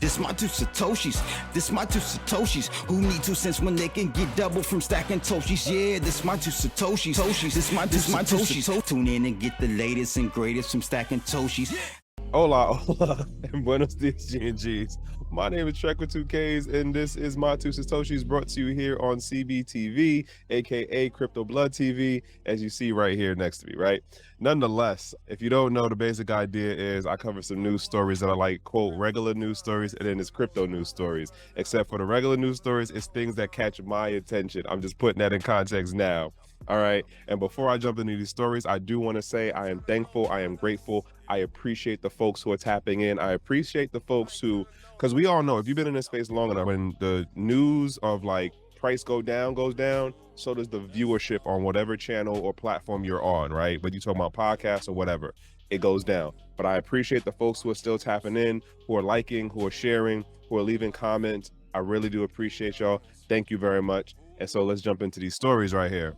This my two Satoshis, this my two Satoshis. Who need 2 cents when they can get double from stacking Toshis? Yeah, this my two Satoshis, this my two Satoshis. Tune in and get the latest and greatest from stacking Toshis. Hola, hola, and buenos dias, G&Gs. My name is Trek with 2Ks, and this is My Two Satoshis, brought to you here on CBTV, aka Crypto Blood TV, as you see right here next to me, right? Nonetheless, if you don't know, the basic idea is I cover some news stories that are like, quote, regular news stories, and then it's crypto news stories. Except for the regular news stories, it's things that catch my attention. I'm just putting that in context now. All right. And before I jump into these stories, I do want to say I am thankful. I am grateful. I appreciate the folks who are tapping in. I appreciate the folks who, because we all know if you've been in this space long enough, when the news of like price goes down, so does the viewership on whatever channel or platform you're on, right? But you talking about podcasts or whatever, it goes down. But I appreciate the folks who are still tapping in, who are liking, who are sharing, who are leaving comments. I really do appreciate y'all. Thank you very much. And so let's jump into these stories right here.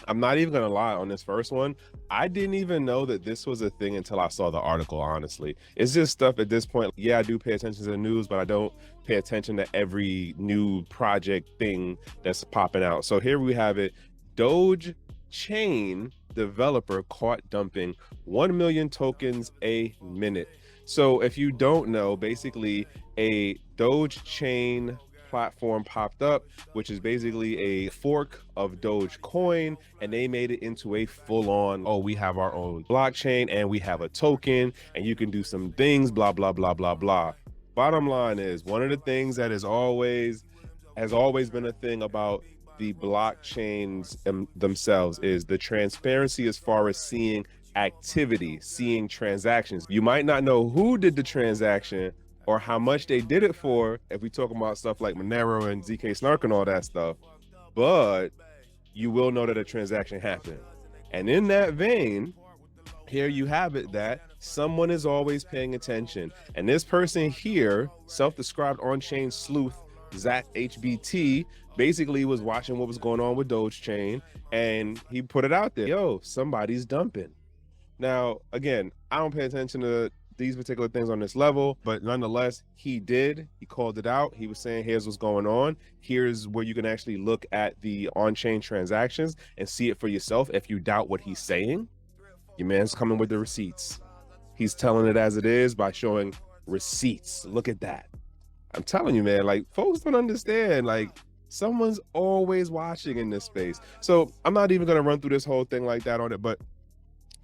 I'm not even gonna lie, on this first one, I didn't even know that this was a thing until I saw the article, honestly. It's just stuff at this point. Yeah, I do pay attention to the news, but I don't pay attention to every new project thing that's popping out. So here we have it. Dogechain developer caught dumping 1 million tokens a minute. So if you don't know, basically a Dogechain platform popped up, which is basically a fork of Dogecoin, and they made it into a full-on, oh, we have our own blockchain and we have a token and you can do some things, blah, blah, blah, blah, blah. Bottom line is, one of the things that has always been a thing about the blockchains themselves is the transparency as far as seeing activity, seeing transactions. You might not know who did the transaction or how much they did it for, if we talk about stuff like Monero and ZK Snark and all that stuff, but you will know that a transaction happened. And in that vein, here you have it that someone is always paying attention. And this person here, self-described on-chain sleuth, Zach HBT, basically was watching what was going on with Dogechain, and he put it out there. Yo, somebody's dumping. Now, again, I don't pay attention to these particular things on this level, but nonetheless, he called it out. He was saying, here's what's going on. Here's where you can actually look at the on-chain transactions and see it for yourself. If you doubt what he's saying, your man's coming with the receipts. He's telling it as it is by showing receipts. Look at that. I'm telling you, man, like, folks don't understand, like, someone's always watching in this space. So I'm not even going to run through this whole thing like that on it, but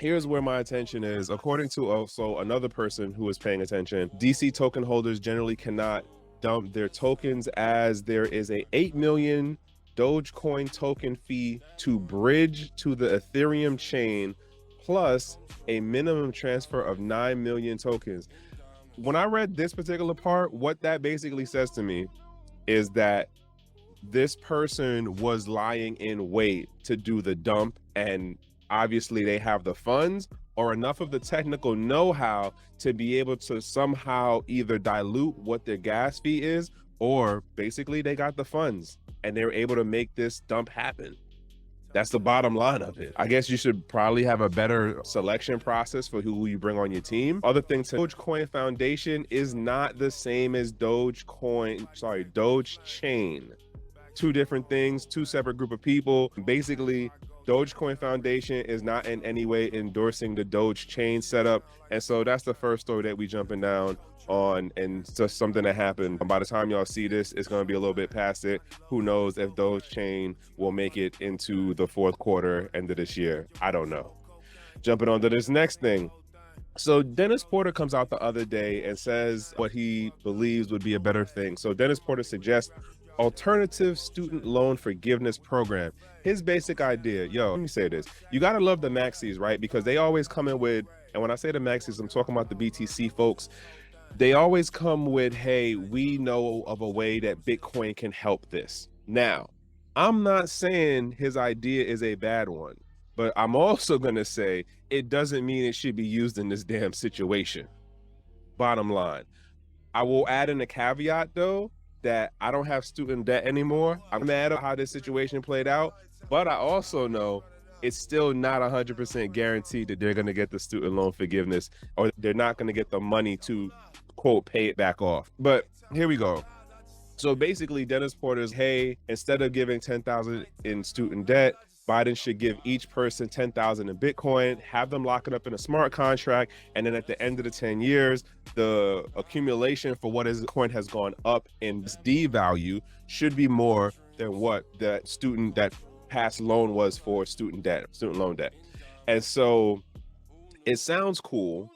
here's where my attention is. According to also another person who is paying attention, DC token holders generally cannot dump their tokens as there is a 8 million Dogecoin token fee to bridge to the Ethereum chain, plus a minimum transfer of 9 million tokens. When I read this particular part, what that basically says to me is that this person was lying in wait to do the dump, and obviously they have the funds or enough of the technical know-how to be able to somehow either dilute what their gas fee is, or basically they got the funds and they're able to make this dump happen. That's the bottom line of it. I guess you should probably have a better selection process for who you bring on your team. Other thing, Dogecoin Foundation is not the same as Dogechain. Two different things, two separate group of people. Basically, Dogecoin Foundation is not in any way endorsing the Dogechain setup. And so that's the first story that we jumping down on, and it's just something that happened. By the time y'all see this, it's going to be a little bit past it. Who knows if Dogechain will make it into the fourth quarter, end of this year. I don't know. Jumping on to this next thing. So Dennis Porter comes out the other day and says what he believes would be a better thing. So Dennis Porter suggests alternative student loan forgiveness program. His basic idea, let me say this. You got to love the maxis, right? Because they always come in with, and when I say the maxis, I'm talking about the BTC folks. They always come with, hey, we know of a way that Bitcoin can help this. Now, I'm not saying his idea is a bad one, but I'm also going to say it doesn't mean it should be used in this damn situation. Bottom line. I will add in a caveat, though, that I don't have student debt anymore. I'm mad at how this situation played out, but I also know it's still not 100% guaranteed that they're going to get the student loan forgiveness, or they're not going to get the money to, quote, pay it back off. But here we go. So basically, Dennis Porter's, hey, instead of giving $10,000 in student debt, Biden should give each person $10,000 in Bitcoin, have them lock it up in a smart contract, and then at the end of the 10 years, the accumulation for what is coin has gone up in D value should be more than what that past loan was for student loan debt. And so it sounds cool,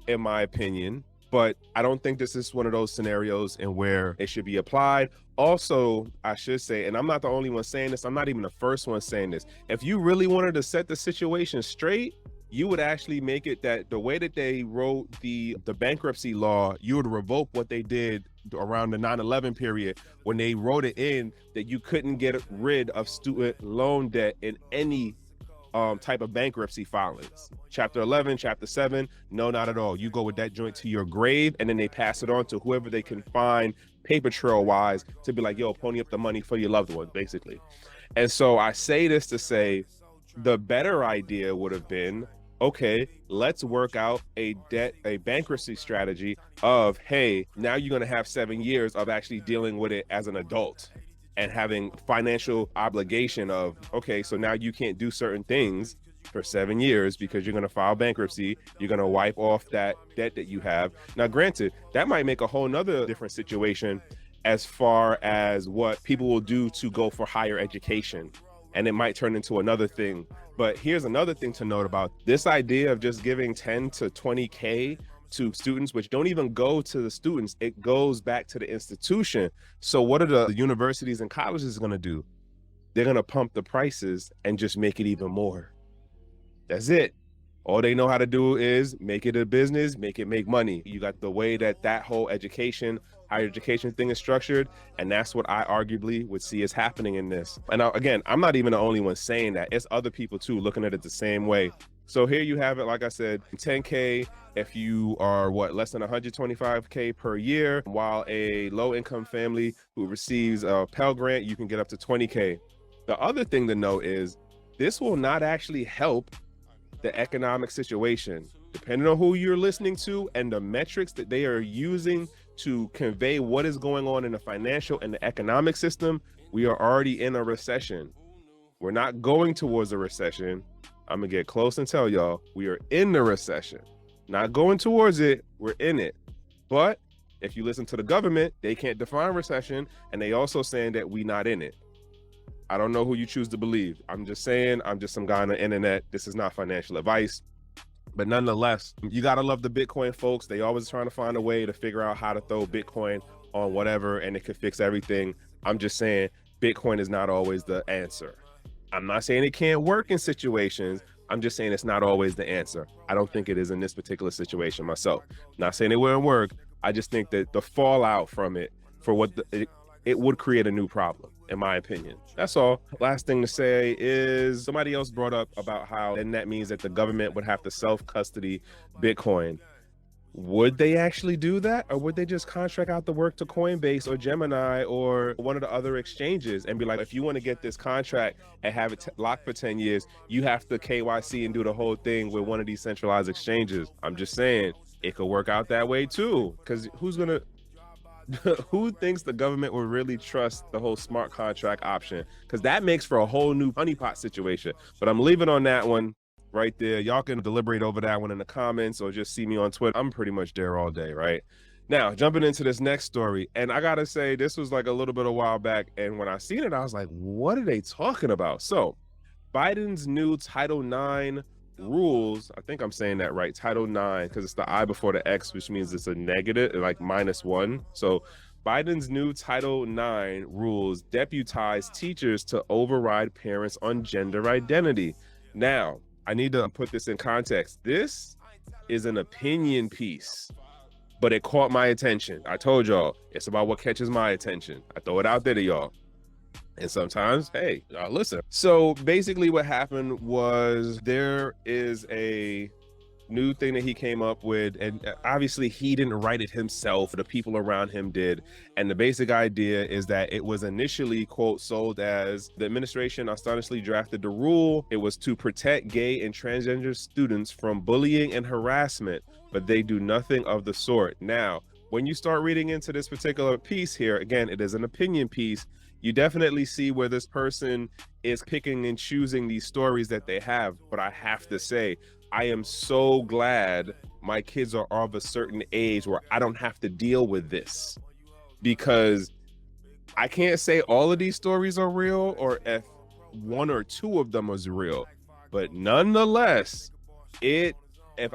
in my opinion, but I don't think this is one of those scenarios in where it should be applied. Also, I should say, and I'm not the only one saying this, I'm not even the first one saying this. If you really wanted to set the situation straight, you would actually make it that the way that they wrote the bankruptcy law, you would revoke what they did around the 9/11 period when they wrote it in that you couldn't get rid of student loan debt in any type of bankruptcy filings. Chapter 11, Chapter 7, no, not at all. You go with that joint to your grave, and then they pass it on to whoever they can find paper trail wise to be like, yo, pony up the money for your loved one, basically. And so I say this to say the better idea would have been, okay, let's work out a bankruptcy strategy of, hey, now you're going to have 7 years of actually dealing with it as an adult and having financial obligation of, okay, so now you can't do certain things for 7 years because you're going to file bankruptcy. You're going to wipe off that debt that you have. Now, granted, that might make a whole nother different situation as far as what people will do to go for higher education. And it might turn into another thing. But here's another thing to note about this idea of just giving 10 to 20K to students, which don't even go to the students, it goes back to the institution. So what are the universities and colleges going to do? They're going to pump the prices and just make it even more. That's it. All they know how to do is make it a business, make it make money. You got the way that whole higher education thing is structured, and that's what I arguably would see as happening in this. And now, again, I'm not even the only one saying that. It's other people too looking at it the same way. So here you have it, like I said, 10K if you are less than 125K per year, while a low income family who receives a Pell Grant, you can get up to 20K. The other thing to note is this will not actually help the economic situation. Depending on who you're listening to and the metrics that they are using to convey what is going on in the financial and the economic system, we are already in a recession. We're not going towards a recession. I'm gonna get close and tell y'all, we are in the recession. Not going towards it, we're in it. But if you listen to the government, they can't define recession, and they also saying that we not in it. I don't know who you choose to believe. I'm just saying, I'm just some guy on the internet. This is not financial advice. But nonetheless, you gotta love the Bitcoin folks. They always trying to find a way to figure out how to throw Bitcoin on whatever, and it could fix everything. I'm just saying, Bitcoin is not always the answer. I'm not saying it can't work in situations. I'm just saying it's not always the answer. I don't think it is in this particular situation myself. Not saying it wouldn't work. I just think that the fallout from it, for what it would create a new problem, in my opinion. That's all. Last thing to say is somebody else brought up about how then that means that the government would have to self-custody Bitcoin. Would they actually do that, or would they just contract out the work to Coinbase or Gemini or one of the other exchanges and be like, if you want to get this contract and have it locked for 10 years, you have to KYC and do the whole thing with one of these centralized exchanges? I'm just saying it could work out that way too, because who thinks the government will really trust the whole smart contract option? Because that makes for a whole new honeypot situation. But I'm leaving on that one right there. Y'all can deliberate over that one in the comments or just see me on Twitter. I'm pretty much there all day, right? Now, jumping into this next story. And I got to say, this was like a little bit a while back. And when I seen it, I was like, what are they talking about? So Biden's new Title IX rules, I think I'm saying that right, Title IX, because it's the I before the X, which means it's a negative, like -1. So Biden's new Title IX rules deputize teachers to override parents on gender identity. Now, I need to put this in context. This is an opinion piece, but it caught my attention. I told y'all, it's about what catches my attention. I throw it out there to y'all. And sometimes, hey, listen. So basically what happened was there is new thing that he came up with, and obviously he didn't write it himself, the people around him did. And the basic idea is that it was initially, quote, sold as the administration astonishingly drafted the rule. It was to protect gay and transgender students from bullying and harassment, but they do nothing of the sort. Now, when you start reading into this particular piece here, again, it is an opinion piece, you definitely see where this person is picking and choosing these stories that they have. But I have to say, I am so glad my kids are of a certain age where I don't have to deal with this, because I can't say all of these stories are real or if one or two of them is real, but nonetheless, if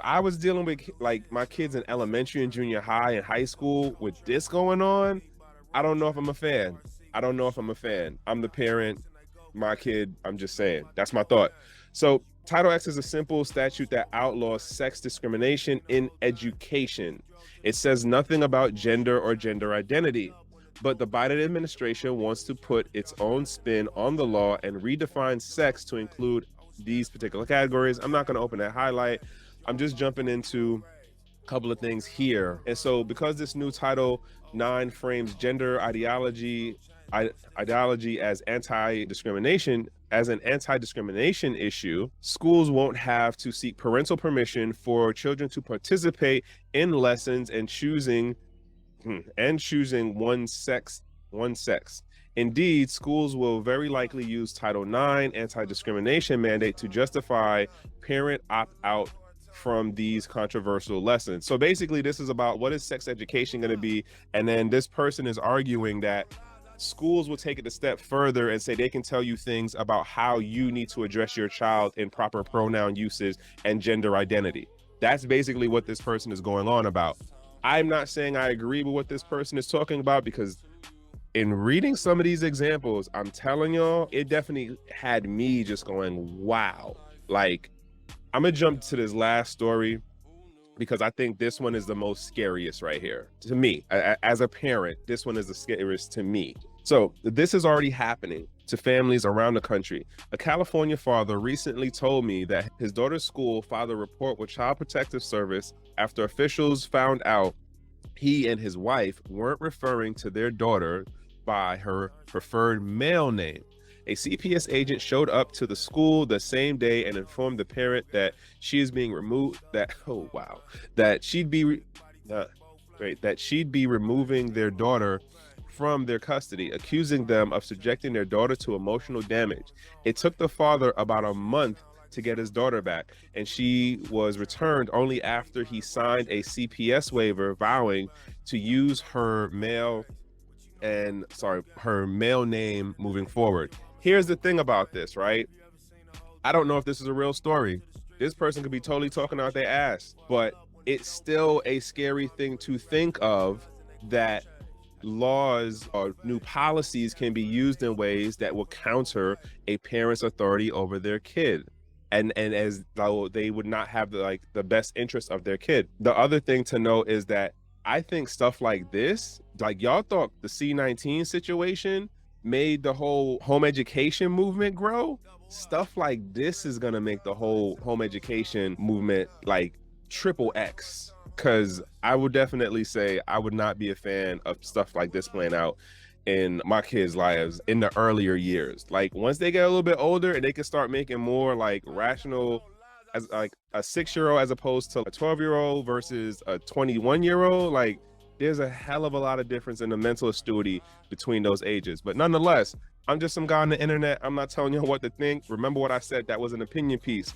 I was dealing with like my kids in elementary and junior high and high school with this going on, I don't know if I'm a fan. I don't know if I'm a fan. I'm the parent, my kid, I'm just saying, that's my thought. So Title X is a simple statute that outlaws sex discrimination in education. It says nothing about gender or gender identity, but the Biden administration wants to put its own spin on the law and redefine sex to include these particular categories. I'm not going to open that highlight. I'm just jumping into a couple of things here. And so because this new Title IX frames gender ideology as anti-discrimination, as an anti-discrimination issue, schools won't have to seek parental permission for children to participate in lessons and choosing one sex. Indeed, schools will very likely use Title IX anti-discrimination mandate to justify parent opt-out from these controversial lessons. So basically, this is about what is sex education going to be, and then this person is arguing that schools will take it a step further and say they can tell you things about how you need to address your child in proper pronoun usage and gender identity. That's basically what this person is going on about. I'm not saying I agree with what this person is talking about, because in reading some of these examples, I'm telling y'all, it definitely had me just going, wow. Like, I'm gonna jump to this last story because I think this one is the most scariest right here. To me, as a parent, this one is the scariest to me. So this is already happening to families around the country. A California father recently told me that his daughter's school filed a report with Child Protective Service after officials found out he and his wife weren't referring to their daughter by her preferred male name. A CPS agent showed up to the school the same day and informed the parent that she is being removed, that she'd be removing their daughter from their custody, accusing them of subjecting their daughter to emotional damage. It took the father about a month to get his daughter back, and she was returned only after he signed a CPS waiver vowing to use her male name moving forward. Here's the thing about this, right? I don't know if this is a real story. This person could be totally talking out their ass, but it's still a scary thing to think of, that laws or new policies can be used in ways that will counter a parent's authority over their kid. And as though they would not have the best interest of their kid. The other thing to note is that I think stuff like this, like y'all thought the C-19 situation made the whole home education movement grow. Stuff like this is gonna make the whole home education movement like triple X. Cause I would definitely say I would not be a fan of stuff like this playing out in my kids' lives in the earlier years. Like once they get a little bit older and they can start making more like rational, as like a 6-year-old as opposed to a 12-year-old versus a 21-year-old, like there's a hell of a lot of difference in the mental acuity between those ages. But nonetheless, I'm just some guy on the internet. I'm not telling you what to think. Remember what I said, that was an opinion piece.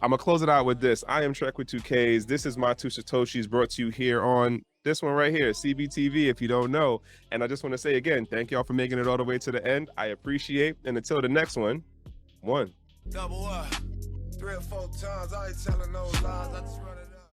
I'm gonna close it out with this. I am Trek with 2Ks. This is my two Satoshis, brought to you here on this one right here, CBTV, if you don't know. And I just want to say again, thank y'all for making it all the way to the end. I appreciate. And until the next one, one. Double up 3 or 4 times. I ain't telling no lies. I just run it up.